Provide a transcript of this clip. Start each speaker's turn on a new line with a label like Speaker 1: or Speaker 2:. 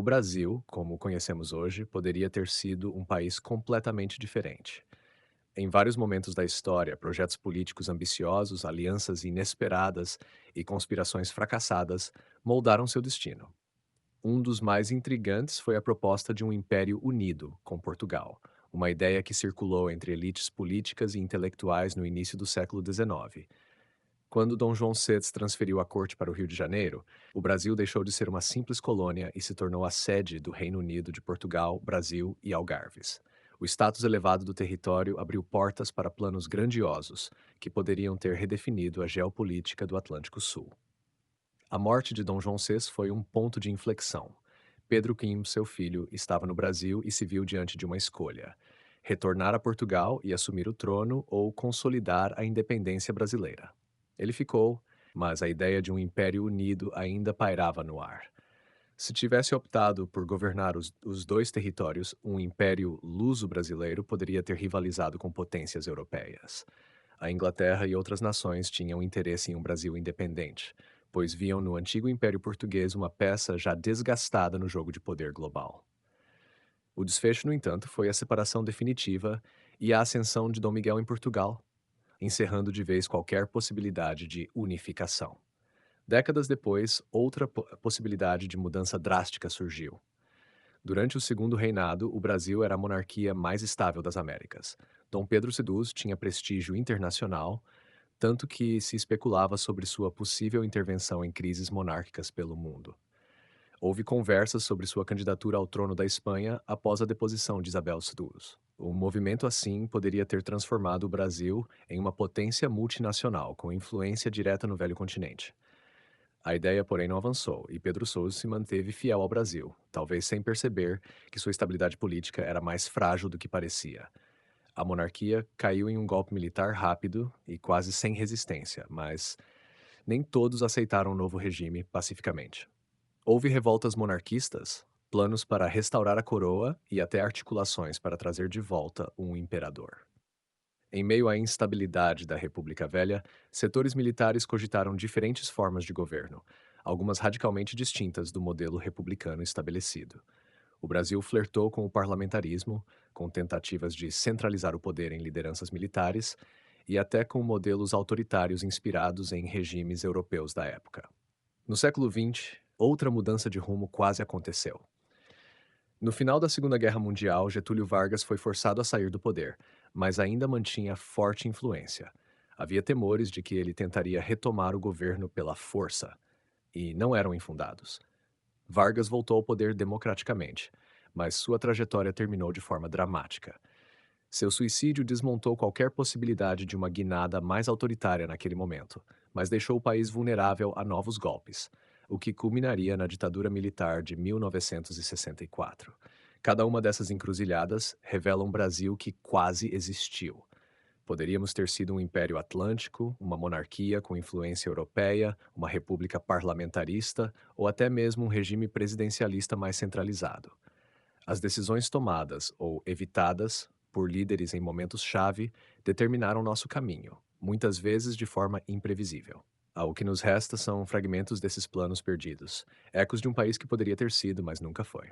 Speaker 1: O Brasil, como o conhecemos hoje, poderia ter sido um país completamente diferente. Em vários momentos da história, projetos políticos ambiciosos, alianças inesperadas e conspirações fracassadas moldaram seu destino. Um dos mais intrigantes foi a proposta de um império unido com Portugal, uma ideia que circulou entre elites políticas e intelectuais no início do século XIX. Quando Dom João VI transferiu a corte para o Rio de Janeiro, o Brasil deixou de ser uma simples colônia e se tornou a sede do Reino Unido de Portugal, Brasil e Algarves. O status elevado do território abriu portas para planos grandiosos que poderiam ter redefinido a geopolítica do Atlântico Sul. A morte de Dom João VI foi um ponto de inflexão. Pedro V, seu filho, estava no Brasil e se viu diante de uma escolha: retornar a Portugal e assumir o trono ou consolidar a independência brasileira. Ele ficou, mas a ideia de um império unido ainda pairava no ar. Se tivesse optado por governar os dois territórios, um império luso-brasileiro poderia ter rivalizado com potências europeias. A Inglaterra e outras nações tinham interesse em um Brasil independente, pois viam no antigo Império Português uma peça já desgastada no jogo de poder global. O desfecho, no entanto, foi a separação definitiva e a ascensão de Dom Miguel em Portugal, encerrando de vez qualquer possibilidade de unificação. Décadas depois, outra possibilidade de mudança drástica surgiu. Durante o segundo reinado, o Brasil era a monarquia mais estável das Américas. Dom Pedro II tinha prestígio internacional, tanto que se especulava sobre sua possível intervenção em crises monárquicas pelo mundo. Houve conversas sobre sua candidatura ao trono da Espanha após a deposição de Isabel II. O movimento, assim, poderia ter transformado o Brasil em uma potência multinacional, com influência direta no velho continente. A ideia, porém, não avançou, e Pedro Sousa se manteve fiel ao Brasil, talvez sem perceber que sua estabilidade política era mais frágil do que parecia. A monarquia caiu em um golpe militar rápido e quase sem resistência, mas nem todos aceitaram o novo regime pacificamente. Houve revoltas monarquistas, planos para restaurar a coroa e até articulações para trazer de volta um imperador. Em meio à instabilidade da República Velha, setores militares cogitaram diferentes formas de governo, algumas radicalmente distintas do modelo republicano estabelecido. O Brasil flertou com o parlamentarismo, com tentativas de centralizar o poder em lideranças militares e até com modelos autoritários inspirados em regimes europeus da época. No século XX, outra mudança de rumo quase aconteceu. No final da Segunda Guerra Mundial, Getúlio Vargas foi forçado a sair do poder, mas ainda mantinha forte influência. Havia temores de que ele tentaria retomar o governo pela força, e não eram infundados. Vargas voltou ao poder democraticamente, mas sua trajetória terminou de forma dramática. Seu suicídio desmontou qualquer possibilidade de uma guinada mais autoritária naquele momento, mas deixou o país vulnerável a novos golpes, o que culminaria na ditadura militar de 1964. Cada uma dessas encruzilhadas revela um Brasil que quase existiu. Poderíamos ter sido um império atlântico, uma monarquia com influência europeia, uma república parlamentarista ou até mesmo um regime presidencialista mais centralizado. As decisões tomadas ou evitadas por líderes em momentos-chave determinaram nosso caminho, muitas vezes de forma imprevisível. O que nos resta são fragmentos desses planos perdidos, ecos de um país que poderia ter sido, mas nunca foi.